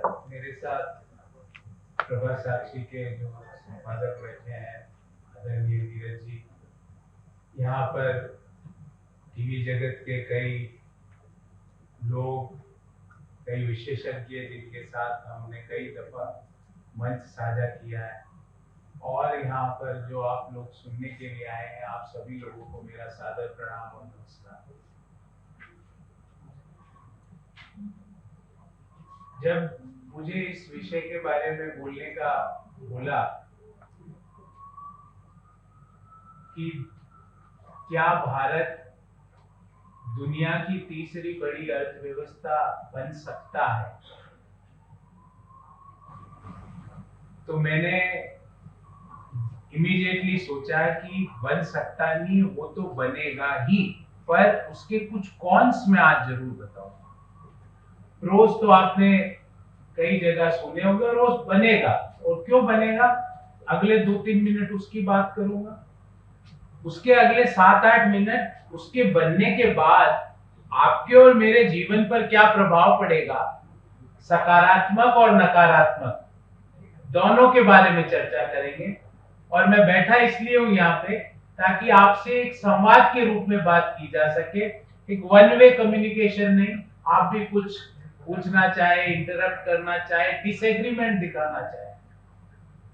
मेरे साथ प्रभा साक्षी के जो संपादक बैठे हैं आदरणीय नीरज जी, यहाँ पर टीवी जगत के कई लोग, कई विशेषज्ञ जिनके साथ हमने कई दफा मंच साझा किया है, और यहाँ पर जो आप लोग सुनने के लिए आए हैं, आप सभी लोगों को मेरा सादर प्रणाम और नमस्कार। जब मुझे इस विषय के बारे में बोलने का बोला कि क्या भारत दुनिया की तीसरी बड़ी अर्थव्यवस्था बन सकता है, तो मैंने इमीडिएटली सोचा कि बन सकता नहीं, वो तो बनेगा ही, पर उसके कुछ कॉन्स मैं आज जरूर बताऊंगा। रोज तो आपने कई जगह सुने होंगे, रोज बनेगा, और क्यों बनेगा अगले 2-3 मिनट उसकी बात करूंगा। उसके अगले 7-8 मिनट उसके बनने के बाद आपके और मेरे जीवन पर क्या प्रभाव पड़ेगा, सकारात्मक और नकारात्मक, दोनों के बारे में चर्चा करेंगे। और मैं बैठा इसलिए हूं यहाँ पे ताकि आपसे एक संवाद के रूप में बात की जा सके, एक वन वे कम्युनिकेशन नहीं। आप भी कुछ पूछना चाहे, इंटरप्ट करना चाहे, डिसएग्रीमेंट दिखाना चाहे,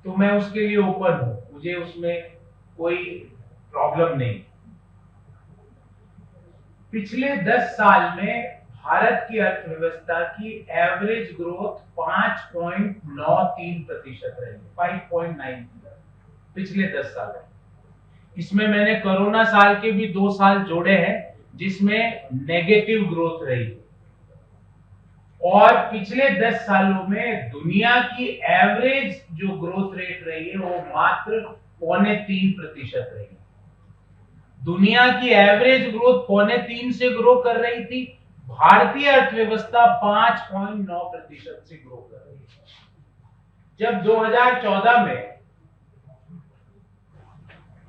तो मैं उसके लिए ओपन हूं, मुझे उसमें कोई प्रॉब्लम नहीं। पिछले 10 साल में भारत की अर्थव्यवस्था की एवरेज ग्रोथ 5.93% रही, 5.9 पिछले 10 साल में। इसमें मैंने कोरोना साल के भी 2 साल जोड़े हैं जिसमें नेगेटिव ग्रोथ रही, और पिछले 10 सालों में दुनिया की एवरेज जो ग्रोथ रेट रही है वो मात्र 2.25% रही। दुनिया की एवरेज ग्रोथ 2.25 से ग्रो कर रही थी, भारतीय अर्थव्यवस्था 5.9% से ग्रो कर रही है। जब 2014 में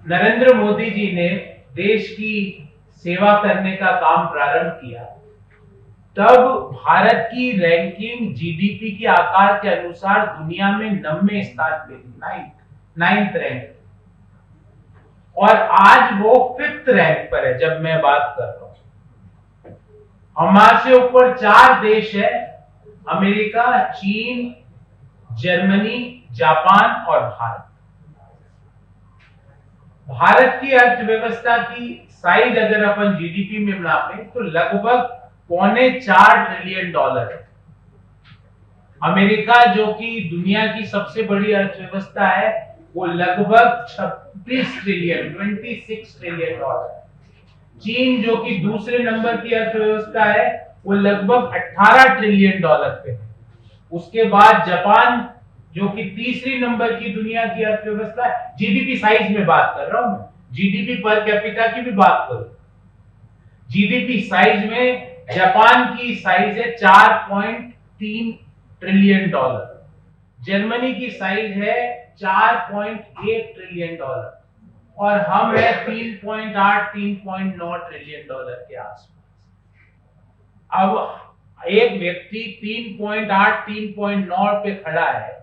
नरेंद्र मोदी जी ने देश की सेवा करने का काम प्रारंभ किया, तब भारत की रैंकिंग जीडीपी के आकार के अनुसार दुनिया में 90वें स्थान पे थी, 9th रैंक, और आज वो 5th रैंक पर है जब मैं बात कर रहा हूं। हमारे ऊपर 4 देश है, अमेरिका, चीन, जर्मनी, जापान और भारत। भारत की अर्थव्यवस्था की साइज अगर अपन जीडीपी में नापें तो लगभग $4.25 ट्रिलियन है। अमेरिका जो कि दुनिया की सबसे बड़ी अर्थव्यवस्था है, वो लगभग 26 ट्रिलियन, 26 ट्रिलियन डॉलर। चीन जो कि दूसरे नंबर की अर्थव्यवस्था है, वो लगभग 18 ट्रिलियन डॉलर पे है। उसके बाद जापान जो कि तीसरी नंबर की दुनिया की अर्थव्यवस्था है, जीडीपी साइज में बात कर रहा हूं मैं, जीडीपी पर कैपिटा की भी बात करूं, जीडीपी साइज में जापान की साइज है 4.3 ट्रिलियन डॉलर, जर्मनी की साइज है 4.1 ट्रिलियन डॉलर, और हम है 3.8 3.9 ट्रिलियन डॉलर के आसपास। अब एक व्यक्ति 3.8 3.9 पे खड़ा है,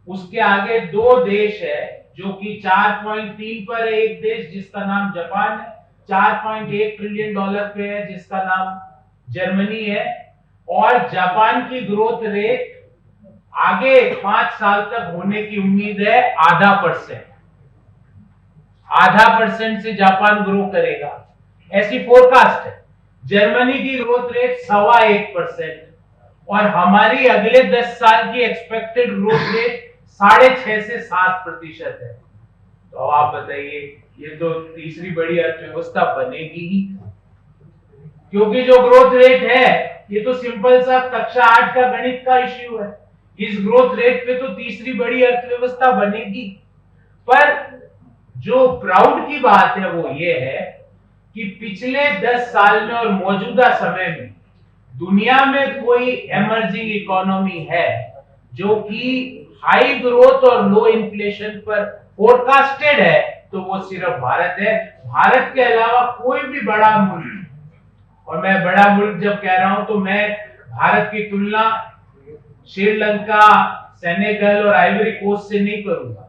उसके आगे 2 देश है जो कि 4.3 पर है। एक देश जिसका नाम जापान है, 4.1 ट्रिलियन डॉलर पे है, जिसका नाम जर्मनी है, और जापान की ग्रोथ रेट आगे 5 साल तक होने की उम्मीद है 0.5%, 0.5% से जापान ग्रो करेगा, ऐसी फोरकास्ट है। जर्मनी की ग्रोथ रेट 1.25%, और हमारी अगले 10 साल की एक्सपेक्टेड ग्रोथ रेट 6.5 से 7% है। तो आप बताइए, ये तो तीसरी बड़ी अर्थव्यवस्था बनेगी ही, क्योंकि जो ग्रोथ रेट है, ये तो सिंपल सा कक्षा 8 का गणित का इश्यू है। इस ग्रोथ रेट पे तो तीसरी बड़ी अर्थव्यवस्था बनेगी। पर जो प्राउड की बात है वो ये है कि पिछले 10 साल में और मौजूदा समय में दुनिया में कोई इमर्जिंग इकोनॉमी है जो कि हाई ग्रोथ और लो इन्फ्लेशन पर फोरकास्टेड है, तो वो सिर्फ भारत है। भारत के अलावा कोई भी बड़ा मुल्क, और मैं बड़ा मुल्क जब कह रहा हूं तो मैं भारत की तुलना श्रीलंका, सेनेगल और आइवरी कोस्ट से नहीं करूंगा।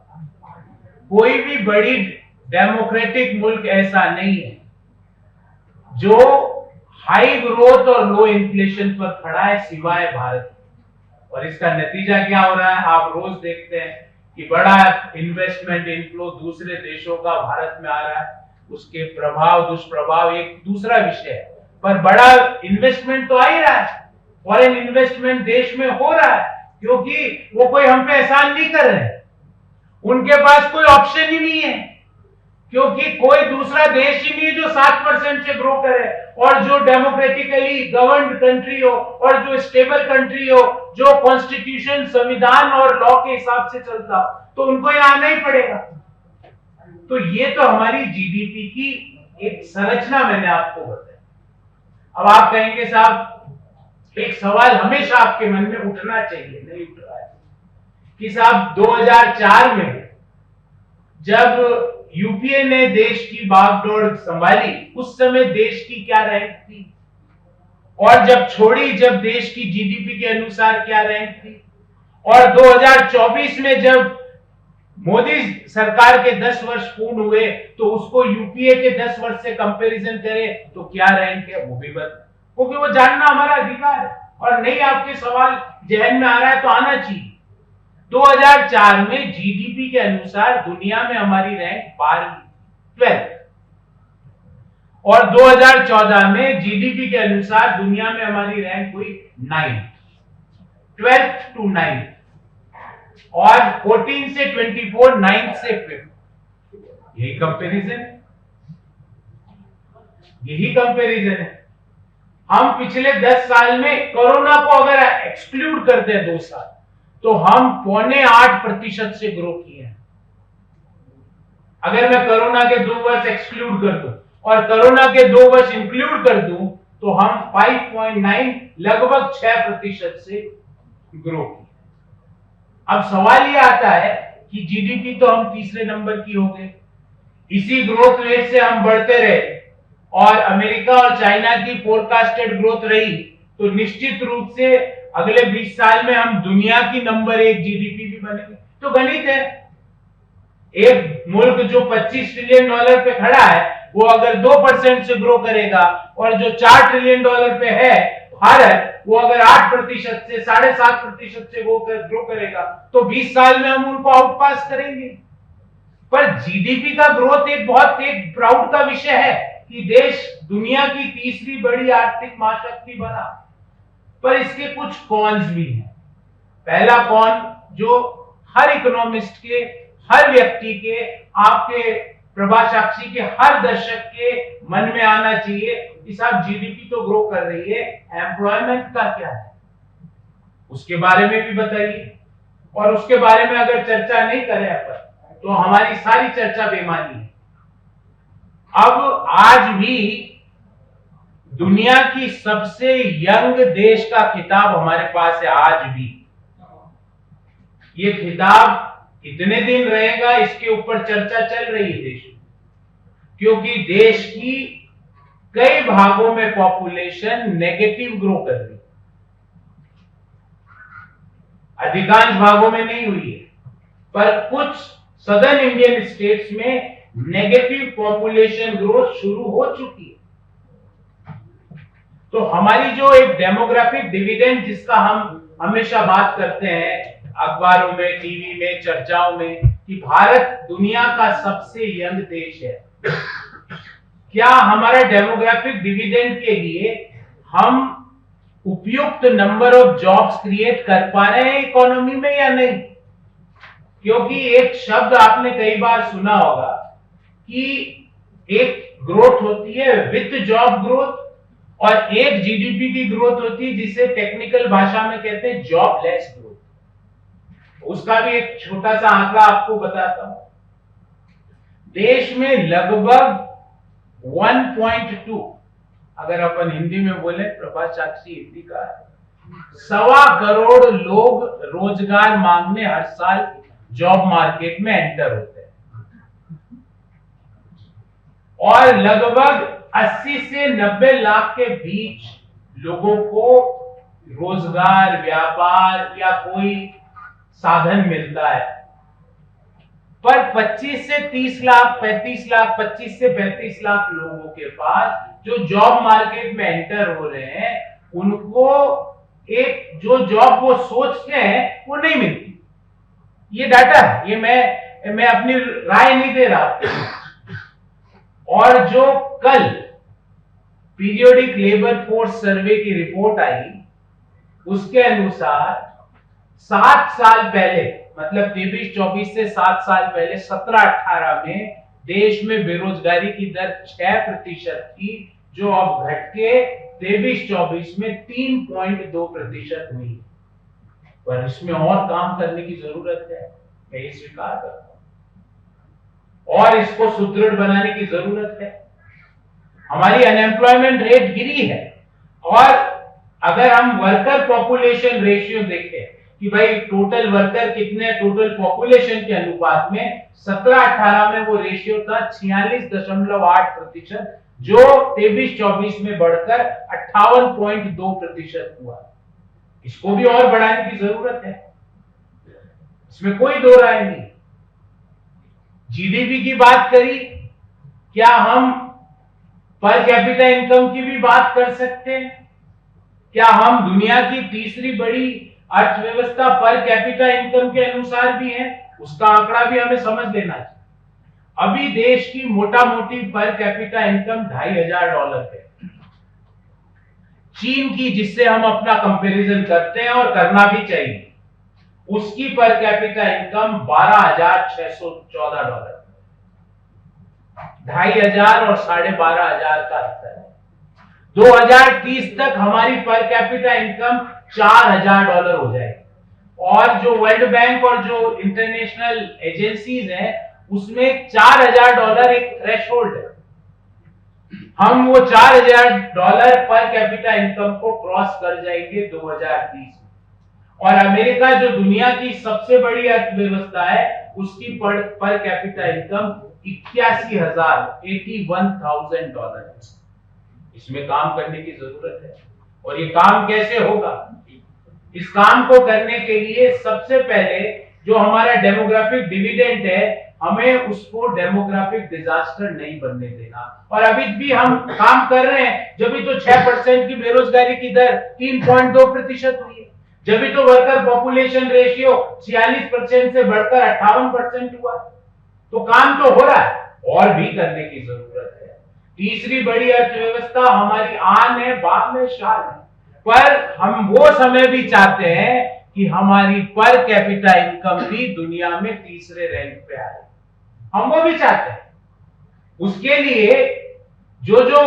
कोई भी बड़ी डेमोक्रेटिक मुल्क ऐसा नहीं है जो हाई ग्रोथ और लो इन्फ्लेशन पर खड़ा है सिवाय भारत। और इसका नतीजा क्या हो रहा है, आप रोज देखते हैं कि बड़ा इन्वेस्टमेंट इनफ्लो दूसरे देशों का भारत में आ रहा है। उसके प्रभाव दुष्प्रभाव एक दूसरा विषय है, पर बड़ा इन्वेस्टमेंट तो आ ही रहा है। फॉरेन इन्वेस्टमेंट देश में हो रहा है क्योंकि वो कोई हम पे एहसान नहीं कर रहे, उनके पास कोई ऑप्शन ही नहीं है, क्योंकि कोई दूसरा देश ही नहीं है जो 7% से ग्रो करे और जो डेमोक्रेटिकली गवर्नड कंट्री हो और जो स्टेबल कंट्री हो, जो कॉन्स्टिट्यूशन, संविधान और लॉ के हिसाब से चलता हो, तो उनको यहां आना ही पड़ेगा। तो ये तो हमारी जीडीपी की एक संरचना मैंने आपको बताया। अब आप कहेंगे साहब, एक सवाल हमेशा आपके मन में उठना चाहिए, नहीं उठ रहा है, कि साहब 2004 में जब यूपीए ने देश की बागडोर संभाली, उस समय देश की क्या रैंक थी, और जब छोड़ी जब देश की जीडीपी के अनुसार क्या रैंक थी, और 2024 में जब मोदी सरकार के 10 वर्ष पूर्ण हुए तो उसको यूपीए के 10 वर्ष से कंपैरिजन करें तो क्या रैंक है, वो भी बता, क्योंकि वो जानना हमारा अधिकार है। और नहीं आपके सवाल जहन में आ रहा है तो आना चाहिए। 2004 में जीडीपी के अनुसार दुनिया में हमारी रैंक 12th, और 2014 में जीडीपी के अनुसार दुनिया में हमारी रैंक हुई 12th to 9th, और 14 से 24 9th से 5th। यही कंपैरिजन है। हम पिछले 10 साल में कोरोना को अगर एक्सक्लूड करते हैं 2 साल, तो हम 7.8% से ग्रो किए हैं। अगर मैं कोरोना के 2 वर्ष एक्सक्लूड कर दूं और कोरोना के 2 वर्ष इंक्लूड कर दूं तो हम 5.9 लगभग 6% से ग्रो किए। अब सवाल ये आता है कि जीडीपी तो हम तीसरे नंबर की हो गए, इसी ग्रोथ रेट से हम बढ़ते रहे और अमेरिका और चाइना की फोरकास्टेड ग्रोथ रही, तो निश्चित रूप से अगले 20 साल में हम दुनिया की नंबर 1 जीडीपी भी बनेंगे। तो गणित है, एक मुल्क जो $25 ट्रिलियन पे खड़ा है वो अगर 2% से ग्रो करेगा, और जो $4 ट्रिलियन पे है भारत, वो अगर 8% से 7.5% से ग्रो करेगा तो 20 साल में हम उनको आउटपास करेंगे। पर जीडीपी का ग्रोथ एक प्राउड का विषय है कि देश दुनिया की तीसरी बड़ी आर्थिक महाशक्ति बना, पर इसके कुछ कॉन्स भी हैं। पहला कॉन जो हर इकोनॉमिस्ट के, हर व्यक्ति के, आपके प्रभा साक्षी के हर दर्शक के मन में आना चाहिए कि साहब जीडीपी तो ग्रो कर रही है, एम्प्लॉयमेंट का क्या है, उसके बारे में भी बताइए। और उसके बारे में अगर चर्चा नहीं करें अपन तो हमारी सारी चर्चा बेमानी है। अब आज भी दुनिया की सबसे यंग देश का खिताब हमारे पास है। आज भी ये खिताब कितने दिन रहेगा इसके ऊपर चर्चा चल रही है देश में, क्योंकि देश की कई भागों में पॉपुलेशन नेगेटिव ग्रो कर रही है, अधिकांश भागों में नहीं हुई है, पर कुछ सदर्न इंडियन स्टेट्स में नेगेटिव पॉपुलेशन ग्रोथ शुरू हो चुकी है। तो हमारी जो एक डेमोग्राफिक डिविडेंड जिसका हम हमेशा बात करते हैं अखबारों में, टीवी में, चर्चाओं में, कि भारत दुनिया का सबसे यंग देश है, क्या हमारा डेमोग्राफिक डिविडेंड के लिए हम उपयुक्त नंबर ऑफ जॉब्स क्रिएट कर पा रहे हैं इकोनॉमी में या नहीं? क्योंकि एक शब्द आपने कई बार सुना होगा कि एक ग्रोथ होती है विद जॉब ग्रोथ, और एक जीडीपी की ग्रोथ होती है जिसे टेक्निकल भाषा में कहते हैं जॉबलेस ग्रोथ। उसका भी एक छोटा सा आंकड़ा आपको बताता हूं। देश में लगभग 1.2, अगर अपन हिंदी में बोले, प्रभा साक्षी हिंदी का, 1.25 करोड़ लोग रोजगार मांगने हर साल जॉब मार्केट में एंटर होते हैं, और लगभग 80 से 90 लाख के बीच लोगों को रोजगार, व्यापार या कोई साधन मिलता है। पर 25 से 30 लाख, 35 लाख, 25 से 35 लाख लोगों के पास जो जॉब मार्केट में एंटर हो रहे हैं, उनको एक जो जॉब वो सोचते हैं वो नहीं मिलती। ये डाटा है, ये मैं अपनी राय नहीं दे रहा। और जो कल पीरियोडिक लेबर फोर्स सर्वे की रिपोर्ट आई, उसके अनुसार 7 साल पहले, मतलब 23-24 से 7 साल पहले 17-18 में देश में बेरोजगारी की दर 6% थी, जो अब घट के 23-24 में 3.2% हुई। पर इसमें और काम करने की जरूरत है, मैं ये स्वीकार करता हूं, और इसको सुदृढ़ बनाने की जरूरत है। हमारी अनएम्प्लॉयमेंट रेट गिरी है, और अगर हम वर्कर पॉपुलेशन रेशियो देखें कि भाई टोटल वर्कर कितने, टोटल पॉपुलेशन के अनुपात में 17-18 में वो रेशियो था 46.8%, जो 23-24 में बढ़कर 58.2% हुआ। इसको भी और बढ़ाने की जरूरत है, इसमें कोई दो राय नहीं। जीडीपी की बात करी, क्या हम पर कैपिटा इनकम की भी बात कर सकते हैं? क्या हम दुनिया की तीसरी बड़ी अर्थव्यवस्था पर कैपिटा इनकम के अनुसार भी हैं? उसका आंकड़ा भी हमें समझ लेना चाहिए। अभी देश की मोटा मोटी पर कैपिटा इनकम $2,500 है। चीन की, जिससे हम अपना कंपैरिजन करते हैं और करना भी चाहिए, उसकी पर कैपिटा इनकम $12,614। 2,500 और 12,500 का अंतर है। 2030 तक हमारी पर कैपिटा इनकम $4,000 हो जाएगी, और जो वर्ल्ड बैंक और जो इंटरनेशनल एजेंसीज हैं, उसमें $4,000 एक थ्रेशोल्ड है। हम वो $4,000 पर कैपिटा इनकम को क्रॉस कर जाएंगे 2030 में। और अमेरिका, जो दुनिया की सबसे बड़ी अर्थव्यवस्था है, उसकी पर कैपिटा इनकम $81,000 है। इसमें काम करने की जरूरत है। और ये काम कैसे होगा? इस काम को करने के लिए सबसे पहले जो हमारा डेमोग्राफिक डिविडेंड है, हमें उसको डेमोग्राफिक डिजास्टर नहीं बनने देना। और अभी भी हम काम कर रहे हैं, जब भी तो 6% की बेरोजगारी की दर 3.2% हुई है, जब भी तो वर्कर पॉपुलेशन रेशियो 46% से बढ़कर 58% हुआ। तो काम तो हो रहा है, और भी करने की जरूरत है। तीसरी बड़ी अर्थव्यवस्था हमारी आन है, बाप में शान है, पर हम वो समय भी चाहते हैं कि हमारी पर कैपिटा इनकम भी दुनिया में तीसरे रैंक पे आए। हम वो भी चाहते हैं। उसके लिए जो जो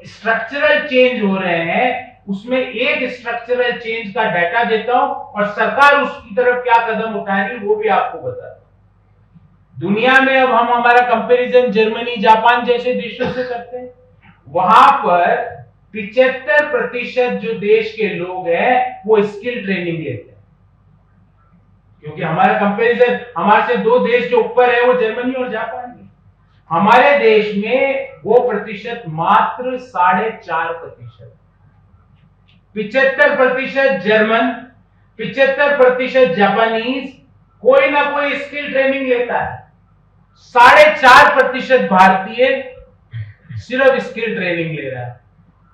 स्ट्रक्चरल चेंज हो रहे हैं, उसमें एक स्ट्रक्चरल चेंज का डाटा देता हूं, और सरकार उसकी तरफ क्या कदम उठा रही है वो भी आपको बताता हूं। दुनिया में अब हम हमारा कंपैरिजन जर्मनी, जापान जैसे देशों से करते हैं। वहां पर 75% जो देश के लोग हैं वो स्किल ट्रेनिंग लेते हैं, क्योंकि हमारा कंपैरिजन, हमारे से 2 देश जो ऊपर है वो जर्मनी और जापान है। हमारे देश में वो प्रतिशत मात्र 4.5%। 75% जर्मन, 75% जापानीज कोई ना कोई स्किल ट्रेनिंग लेता है। 4.5% भारतीय सिर्फ स्किल ट्रेनिंग ले रहा है।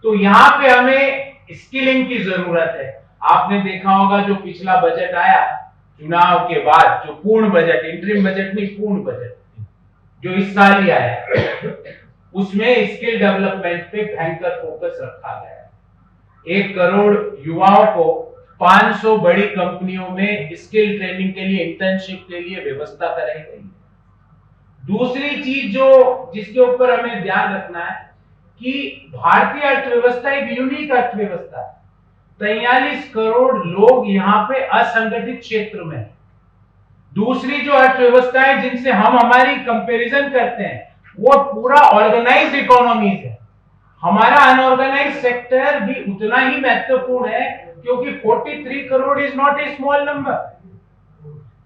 तो यहां पे हमें स्किलिंग की जरूरत है। आपने देखा होगा जो पिछला बजट आया चुनाव के बाद, जो पूर्ण बजट, इंटरिम बजट नहीं, पूर्ण बजट जो इस साल ही आया, उसमें स्किल डेवलपमेंट पे भयंकर फोकस रखा गया है। 1 करोड़ युवाओं को 500 बड़ी कंपनियों में स्किल ट्रेनिंग के लिए, इंटर्नशिप के लिए व्यवस्था कराई गई। दूसरी चीज जो जिसके ऊपर हमें ध्यान रखना है कि भारतीय अर्थव्यवस्था एक यूनिक अर्थव्यवस्था है। 43 करोड़ लोग यहाँ पे असंगठित क्षेत्र में हैं। दूसरी जो अर्थव्यवस्था है जिनसे हम हमारी कंपैरिजन करते हैं, वो पूरा ऑर्गेनाइज्ड इकोनॉमीज है। हमारा अनऑर्गेनाइज्ड सेक्टर भी उतना ही महत्वपूर्ण है, क्योंकि 43 crore is not a small number.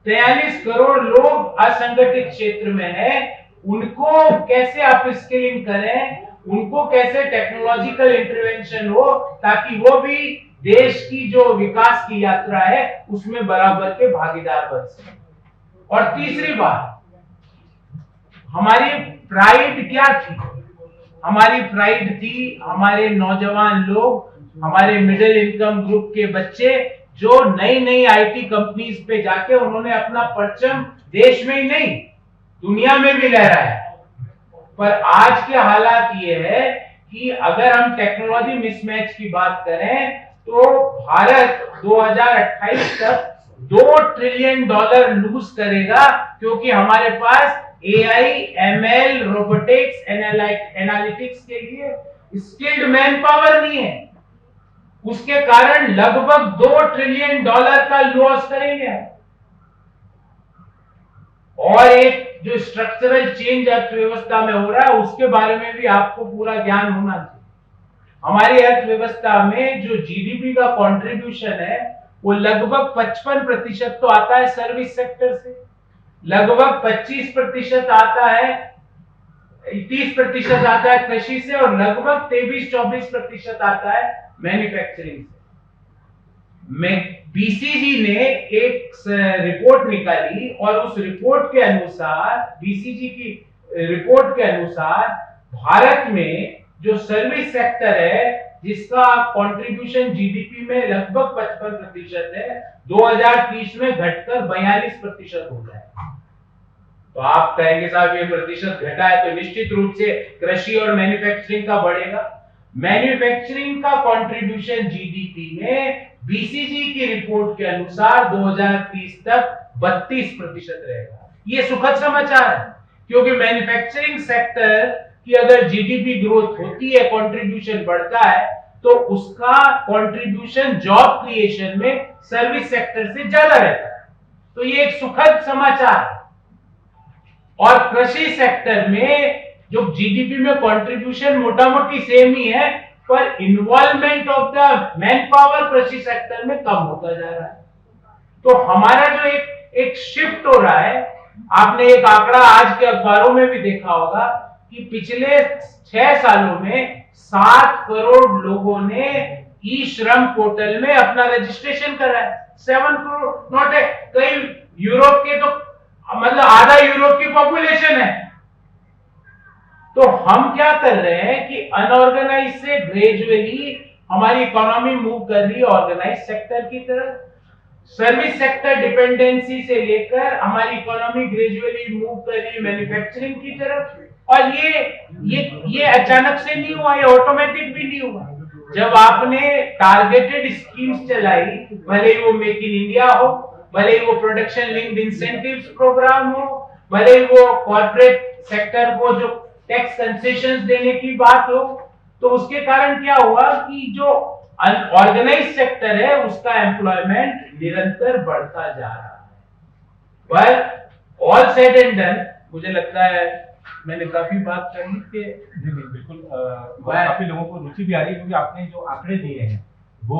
43 crore लोग असंगठित क्षेत्र में हैं। उनको कैसे आप स्किलिंग करें, उनको कैसे टेक्नोलॉजिकल इंटरवेंशन हो, ताकि वो भी देश की जो विकास की यात्रा है उसमें बराबर के भागीदार बन सके। और तीसरी बात, हमारी प्राइड क्या थी? हमारी प्राइड थी हमारे नौजवान लोग, हमारे मिडिल इनकम ग्रुप के बच्चे जो नई नई आईटी कंपनीज पे जाके उन्होंने अपना परचम देश में ही नहीं दुनिया में भी लहराया। पर आज के हालात ये है कि अगर हम टेक्नोलॉजी मिसमैच की बात करें तो भारत 2028 तक $2 ट्रिलियन लूज करेगा, क्योंकि हमारे पास एआई, एमएल, रोबोटिक्स, एनालिटिक्स के लिए स्किल्ड मैन पावर नहीं है। उसके कारण लगभग $2 ट्रिलियन का लॉस करेंगे। और एक जो स्ट्रक्चरल चेंज अर्थव्यवस्था में हो रहा है उसके बारे में भी आपको पूरा ज्ञान होना चाहिए। हमारी अर्थव्यवस्था में जो जीडीपी का कंट्रीब्यूशन है वो लगभग 55% तो आता है सर्विस सेक्टर से, लगभग 25% आता है, 30% आता है कृषि से, और लगभग 23-24% आता है मैन्युफैक्चरिंग से। बीसीजी ने एक रिपोर्ट निकाली और उस रिपोर्ट के अनुसार, बीसीजी की रिपोर्ट के अनुसार, भारत में जो सर्विस सेक्टर है जिसका कंट्रीब्यूशन जीडीपी में लगभग 55% है, 2030 में घटकर 42% हो जाएगा। तो आप कहेंगे साहब ये प्रतिशत घटा है, तो निश्चित रूप से कृषि और मैन्युफैक्चरिंग का बढ़ेगा। मैन्युफैक्चरिंग का कंट्रीब्यूशन जीडीपी में बीसीजी की रिपोर्ट के अनुसार 2030 तक 32% रहेगा। ये सुखद समाचार है, क्योंकि मैन्युफैक्चरिंग सेक्टर की अगर जीडीपी ग्रोथ होती है, कंट्रीब्यूशन बढ़ता है, तो उसका कंट्रीब्यूशन जॉब क्रिएशन में सर्विस सेक्टर से ज्यादा रहता है। तो ये एक सुखद समाचार है। और कृषि सेक्टर में जो जीडीपी में कंट्रीब्यूशन मोटा मोटी सेम ही है, पर involvement of the man power कृषि सेक्टर में कम होता जा रहा है। तो हमारा जो एक शिफ्ट हो रहा है, आपने एक आंकड़ा आज के अखबारों में भी देखा होगा कि पिछले 6 सालों में 7 करोड़ लोगों ने ई श्रम पोर्टल में अपना रजिस्ट्रेशन करा है। 7 करोड़ नॉट है, कई यूरोप के तो मतलब आधा यूरोप की पॉपुलेशन है। तो हम क्या कर रहे हैं कि अनऑर्गेनाइज से ग्रेजुअली हमारी इकोनॉमी मूव कर रही है ऑर्गेनाइज सेक्टर की तरफ। सर्विस सेक्टर डिपेंडेंसी से लेकर हमारी इकोनॉमी ग्रेजुअली मूव कर रही है मैन्युफैक्चरिंग की तरफ। और ये अचानक से नहीं हुआ, ये ऑटोमेटिक भी नहीं हुआ। जब आपने टारगेटेड स्कीम्स चलाई, भले ही वो मेक इन इंडिया हो, भले ही वो प्रोडक्शन लिंक्ड इंसेंटिव्स प्रोग्राम हो, भले ही वो कॉर्पोरेट सेक्टर को जो टैक्स कंसेशंस देने की बात हो, तो उसके कारण क्या हुआ कि जो ऑर्गेनाइज सेक्टर है उसका एम्प्लॉयमेंट निरंतर बढ़ता जा रहा है। पर ऑल सेड एंड डन, मुझे लगता है मैंने काफी बात कही कि बिल्कुल काफी लोगों को रुचि भी आ रही है, क्योंकि आपने जो आंकड़े दिए हैं वो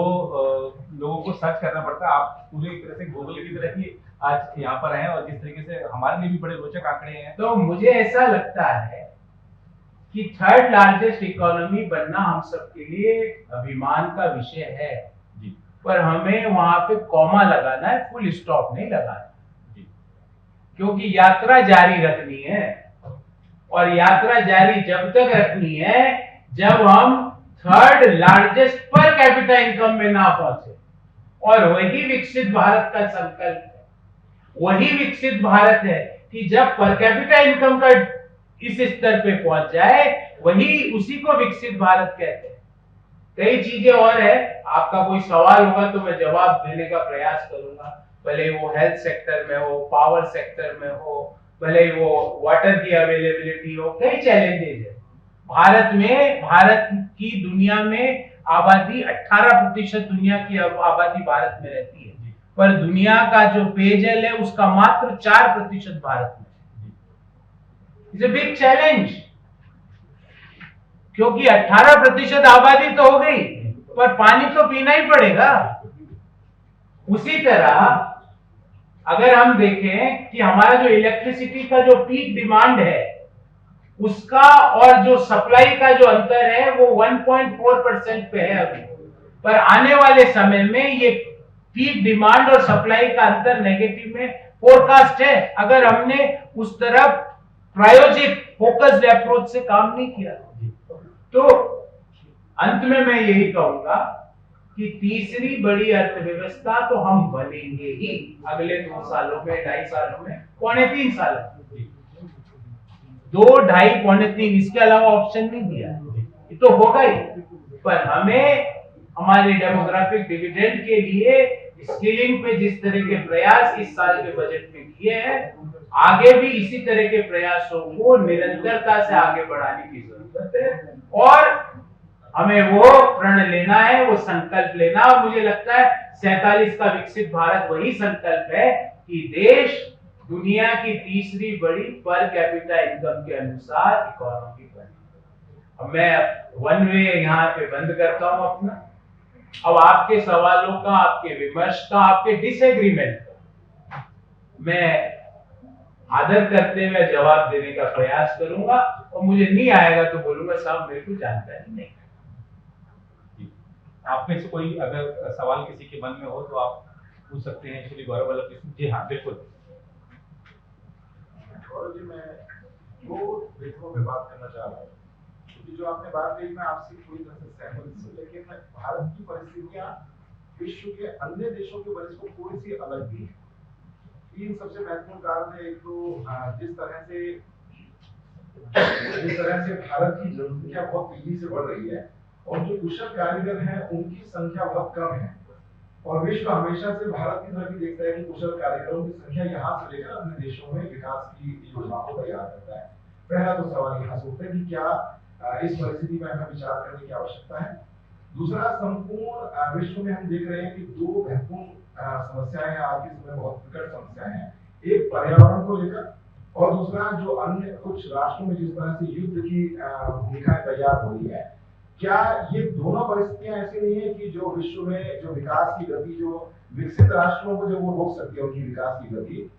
लोगों को सर्च करना पड़ता है। आप पूरी तरह से गूगल की तरह ही आज यहाँ पर हैं, और जिस तरीके से हमारे लिए भी बड़े रोचक आंकड़े हैं। तो मुझे ऐसा लगता है कि 3rd लार्जेस्ट इकोनॉमी बनना हम सबके लिए अभिमान का विषय है जी। पर हमें वहां पे कॉमा लगाना है, फुल स्टॉप नहीं लगाना जी। क्योंकि यात्रा जारी रखनी है, और यात्रा जारी जब तक रखनी है जब हम 3rd largest per capita income में ना पहुंचे। और वही विकसित भारत का संकल्प है, वही विकसित भारत है कि जब पर कैपिटा इनकम का इस स्तर पे पहुंच जाए, वही उसी को विकसित भारत कहते हैं। कई चीजें और है, आपका कोई सवाल होगा तो मैं जवाब देने का प्रयास करूंगा, भले वो हेल्थ सेक्टर में हो, पावर सेक्टर में हो, भले वो वाटर की अवेलेबिलिटी हो, कई चैलेंजेस है। भारत की दुनिया में आबादी 18% दुनिया की आबादी भारत में रहती है, पर दुनिया का जो पेयजल है उसका मात्र 4% भारत में। इट्स अ बिग चैलेंज, क्योंकि 18% आबादी तो हो गई, पर पानी तो पीना ही पड़ेगा। उसी तरह अगर हम देखें कि हमारा जो इलेक्ट्रिसिटी का जो पीक डिमांड है उसका और जो सप्लाई का जो अंतर है वो 1.4% पे है अभी। पर आने वाले समय में ये पीक डिमांड और सप्लाई का अंतर नेगेटिव में फोरकास्ट है, अगर हमने उस तरफ प्रायोजिक फोकस्ड अप्रोच से काम नहीं किया। तो अंत में मैं यही कहूंगा कि तीसरी बड़ी अर्थव्यवस्था तो हम बनेंगे ही अगले 2 सालों में, 2.5 सालों में, 3.25 सालों में, 2, 2.5, 3.25, इसके अलावा ऑप्शन नहीं दिया, ये तो होगा ही। पर हमें हमारे डेमोग्राफिक डिविडेंड के लिए स्किलिंग पे जिस तरह के प्रयास इस साल के बजट में किए हैं, आगे भी इसी तरह के प्रयासों को निरंतरता से आगे बढ़ाने की जरूरत है और हमें वो प्रण लेना है, वो संकल्प लेना। और मुझे लगता है 47 का विकसित भारत वही संकल्प है कि देश दुनिया की तीसरी बड़ी पर कैपिटा इनकम के अनुसार इकोनॉमी बने। अब मैं वन वे यहाँ पे बंद करता हूँ अपना। अब आपके सवालों का, आपके विमर्श का, आपके डिसएग्रीमेंट का मैं आदर करते हुए जवाब देने का प्रयास करूंगा और मुझे नहीं आएगा तो बोलूंगा साहब मेरे को जानकारी नहीं। आप में से कोई अगर सवाल किसी के मन में हो तो आप पूछ सकते हैं। श्री गौरव वल्लभ कृष्ण जी। हाँ बिल्कुल। गौरव जी, मैं 2 विषयों पे बात करना चाह रहा हूँ, क्योंकि जो आपने बात कही मैं आपसे पूरी तरह से सहमत हूँ, लेकिन भारत की परिस्थितियां विश्व के अन्य देशों के बनस्पत थोड़ी सी अलग भी है। 3 सबसे महत्वपूर्ण कारण है। एक तो जिस तरह से भारत की जनसंख्या बहुत तेजी से बढ़ रही है और जो कुशल कारीगर हैं उनकी संख्या बहुत कम है और विश्व हमेशा से भारत की तरफ ही देखता है कि कुशल कारीगरों की संख्या यहाँ से लेकर अन्य देशों में विकास की योजनाओं को तैयार करता है। पहला तो सवाल यहाँ से उठता है कि क्या इस परिस्थिति में हमें विचार करने की आवश्यकता है। दूसरा, संपूर्ण विश्व में हम देख रहे हैं कि 2 महत्वपूर्ण समस्याएं हैं आज के समय, बहुत विकट समस्याएं हैं। एक पर्यावरण को लेकर और दूसरा जो अन्य कुछ राष्ट्रों में जिस तरह से युद्ध की भूमिकाएं तैयार हो रही है, क्या ये दोनों परिस्थितियां ऐसी नहीं है कि जो विश्व में जो विकास की गति, जो विकसित राष्ट्रों को जो वो रोक सकती है उनकी विकास की गति,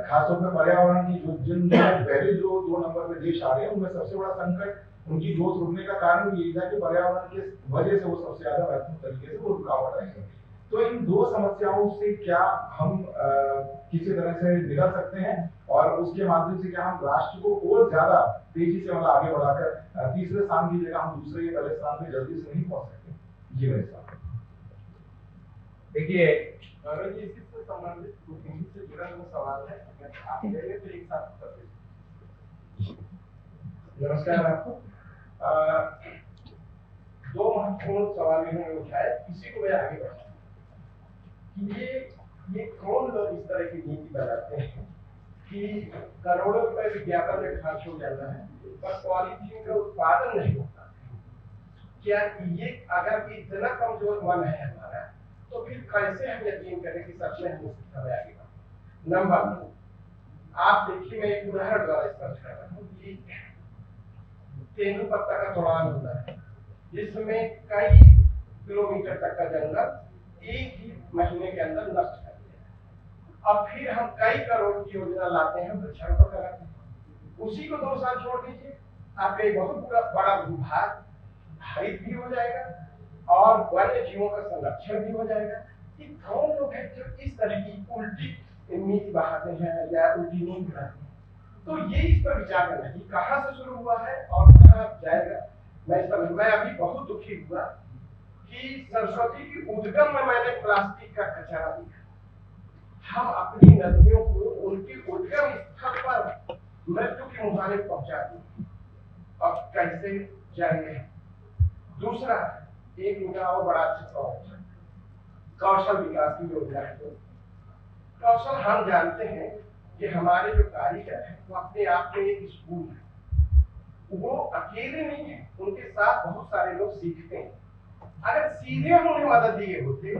खासतौर पर पर्यावरण की जिन पहले जो 2 नंबर पे देश आ रहे हैं उनमें सबसे बड़ा संकट उनकी ग्रोथ रुकने का कारण यही था कि पर्यावरण की वजह से वो सबसे ज्यादा महत्वपूर्ण तरीके से वो रुकावट आई है। तो इन 2 समस्याओं से क्या हम किसी तरह से निकल सकते हैं और उसके माध्यम से क्या हम राष्ट्र को और ज्यादा तेजी से मतलब आगे बढ़ाकर तीसरे स्थान की जगह हम दूसरे या पहले स्थान पे जल्दी से नहीं पहुंच सकते? ये मेरे साथ। देखिए गौरव जी, इसी से संबंधित हिंदी से जुड़ा हुआ सवाल है, अगर आप मेरे तो एक साथ कर दीजिए। नमस्कार आपको। 2 महत्वपूर्ण सवाल इन्होंने उठाए, इसी को मैं आगे बढ़ाऊंगा कि ये कौन लोग इस तरह की नीति बनाते हैं कि करोड़ों रुपए विज्ञापन में खर्च हो जाता है पर पॉलीथीन का उत्पादन नहीं होता। क्या ये अगर इतना कमजोर मन है हमारा तो फिर कैसे हम यकीन करें कि सच में हम इस दिशा में आगे बढ़ें? नंबर 2, आप देखिए, मैं एक उदाहरण द्वारा स्पष्ट कर रहा हूँ कि तेंदुपत्ता का तोड़ान होता है जिसमें कई किलोमीटर तक का जंगल एक ही महीने के अंदर नष्ट कर दिया। अब फिर हम कई करोड़ की योजना लाते हैं, वृक्षारोपण कराते हैं, उसी को 2 साल छोड़ दीजिए, आपका एक बहुत बड़ा भूभाग हरित भी हो जाएगा और वन्य जीवों का संरक्षण भी हो जाएगा। कि कौन लोग हैं जो इस तरह की उल्टी नीति बढ़ाते हैं या उल्टी नींद बनाते हैं? तो ये इस पर विचार करना है कहाँ से शुरू हुआ है और कहाँ जाएगा। मैं अभी बहुत दुखी हुआ कि सरस्वती की उद्गम में मैंने प्लास्टिक का कचरा दिखा। हम अपनी नदियों को उनकी उद्गम स्थल पर मृत्यु की मुहाने पहुंचा दी, अब कैसे जाएंगे? दूसरा, एक इनका और बड़ा अच्छा सवाल है, कौशल विकास की योजना है। तो कौशल हम जानते हैं कि हमारे जो कारीगर हैं वो अपने आप में एक स्कूल है, वो अकेले नहीं है, उनके साथ बहुत सारे लोग सीखते हैं। अगर सीधे हम उन्हें मदद दिए होते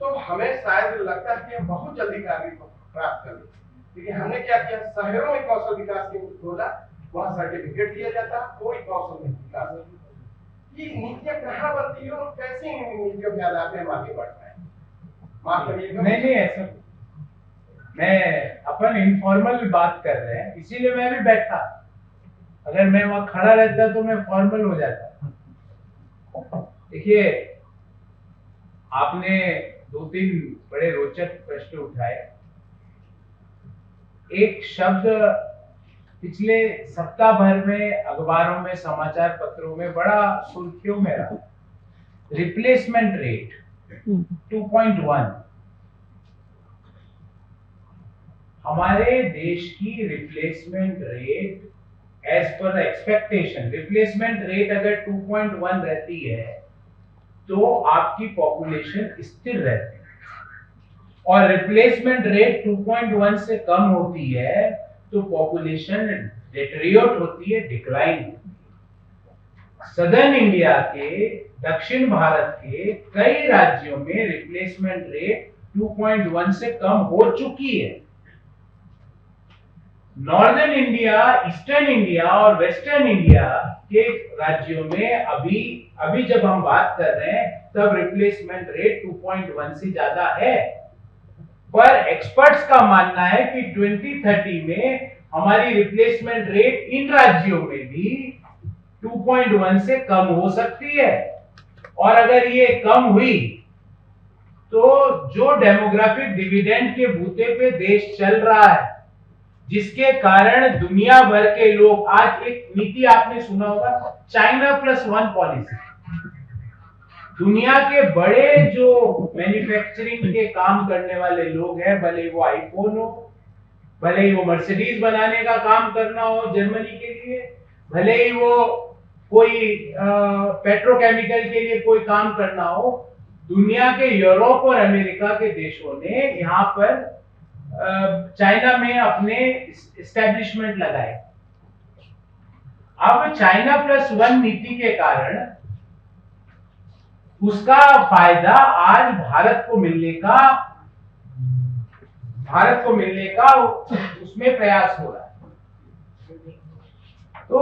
तो हमें शायद लगता है कि हम बहुत जल्दी कार्य को प्राप्त कर लेते। लेकिन हमने क्या किया, शहरों में कौशल विकास केंद्र खोला, वहां सर्टिफिकेट दिया जाता, कोई कौशल नहीं विकास नहीं। ये नीतियां कहाँ बनती है और कैसे इन नीतियों के आधार पर हम आगे बढ़ पाए? माफ करिएगा, नहीं ऐसा, मैं अपन इनफॉर्मल बात कर रहे हैं इसीलिए मैं भी बैठा। अगर मैं वहां खड़ा रहता तो मैं फॉर्मल हो जाता। देखिए, आपने 2-3 बड़े रोचक प्रश्न उठाए। एक शब्द पिछले सप्ताह भर में अखबारों में, समाचार पत्रों में बड़ा सुर्खियों में रहा, रिप्लेसमेंट रेट 2.1। हमारे देश की replacement rate as per expectation, replacement rate अगर 2.1 रहती है तो आपकी पॉपुलेशन स्थिर रहती है, और रिप्लेसमेंट रेट 2.1 से कम होती है तो पॉपुलेशन डेटेरियोरेट होती है, डिक्लाइन होती है। सदर्न इंडिया के, दक्षिण भारत के कई राज्यों में रिप्लेसमेंट रेट 2.1 से कम हो चुकी है। नॉर्दर्न इंडिया, ईस्टर्न इंडिया और वेस्टर्न इंडिया के राज्यों में अभी जब हम बात कर रहे हैं तब रिप्लेसमेंट रेट 2.1 से ज्यादा है। पर एक्सपर्ट्स का मानना है कि 2030 में हमारी रिप्लेसमेंट रेट इन राज्यों में भी 2.1 से कम हो सकती है, और अगर ये कम हुई तो जो डेमोग्राफिक डिविडेंड के बूते पे देश चल रहा है, जिसके कारण दुनिया भर के लोग, आज एक नीति आपने सुना होगा, चाइना प्लस वन पॉलिसी। दुनिया के बड़े जो मैन्युफैक्चरिंग के काम करने वाले लोग हैं, भले वो आईफोन हो, भले ही वो मर्सिडीज बनाने का काम करना हो जर्मनी के लिए, भले ही वो कोई पेट्रोकेमिकल के लिए कोई काम करना हो, दुनिया के यूरोप और अमेरिका के देशों ने यहाँ पर चाइना में अपने एस्टेब्लिशमेंट लगाए। अब चाइना प्लस वन नीति के कारण उसका फायदा आज भारत को मिलने का उसमें प्रयास हो रहा है। तो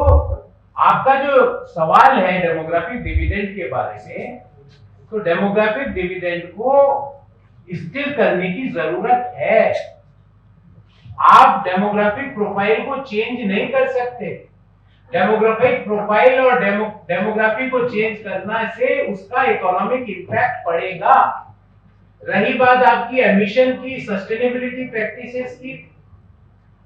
आपका जो सवाल है डेमोग्राफिक डिविडेंड के बारे में, तो डेमोग्राफिक डिविडेंड को स्थिर करने की जरूरत है। आप डेमोग्राफिक प्रोफाइल को चेंज नहीं कर सकते। डेमोग्राफिक प्रोफाइल और डेमोग्राफी को चेंज करना से उसका इकोनॉमिक इंपैक्ट पड़ेगा। रही बात आपकी एमिशन की, सस्टेनेबिलिटी प्रैक्टिसेस की,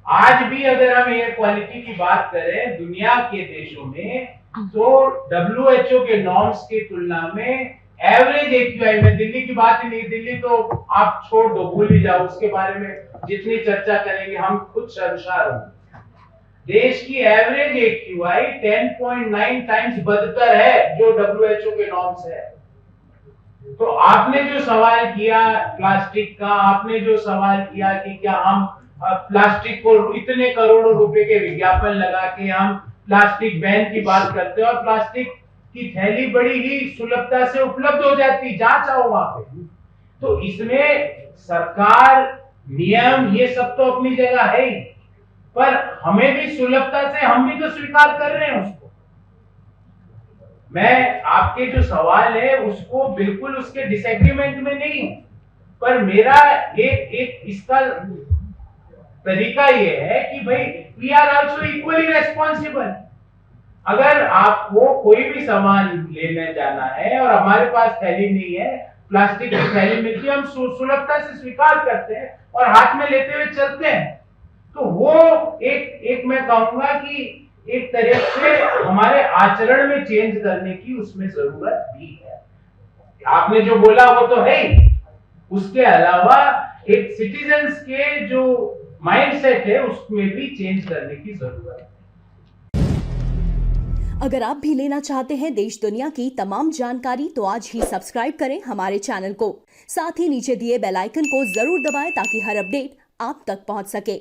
आज भी अगर हम एयर क्वालिटी की बात करें दुनिया के देशों में, तो WHO के नॉर्म्स की तुलना में एवरेज AQI में, दिल्ली की बात ही नहीं, दिल्ली तो आप छोड़ दो, भूल ही जाओ, उसके बारे में जितनी चर्चा करेंगे हम खुद शर्मसार होंगे। देश की एवरेज AQI 10.9 टाइम्स बदतर है जो WHO के नॉर्म्स है। तो आपने जो सवाल किया प्लास्टिक का, आपने जो सवाल किया कि क्या हम प्लास्टिक को इतने करोड़ों रुपए के विज्ञापन लगा के हम प्लास्टिक बैन की बात करते हैं, और प्लास्टिक की थैली बड़ी ही सुलभता से उपलब्ध हो जाती, जहां चाहो वहां पे। तो इसमें सरकार, नियम, ये सब तो अपनी जगह है ही, पर हमें भी सुलभता से, हम भी तो स्वीकार कर रहे हैं उसको। मैं आपके जो सवाल है उसको बिल्कुल उसके डिसएग्रीमेंट में नहीं हूं, पर मेरा एक इसका तरीका ये है कि भाई we are also equally responsible. अगर आपको कोई भी सामान लेने जाना है और हमारे पास थैली नहीं है, प्लास्टिक की थैली मिलती है, हम सुलभता से स्वीकार करते हैं और हाथ में लेते हुए चलते हैं, तो वो एक मैं कहूंगा कि एक तरह से हमारे आचरण में चेंज करने की उसमें जरूरत भी है। आपने जो बोला वो तो है ही, उसके अलावा एक सिटीजन्स के जो माइंडसेट है उसमें भी चेंज करने की जरूरत है। अगर आप भी लेना चाहते हैं देश दुनिया की तमाम जानकारी तो आज ही सब्सक्राइब करें हमारे चैनल को। साथ ही नीचे दिए बेल आइकन को जरूर दबाएं ताकि हर अपडेट आप तक पहुंच सके।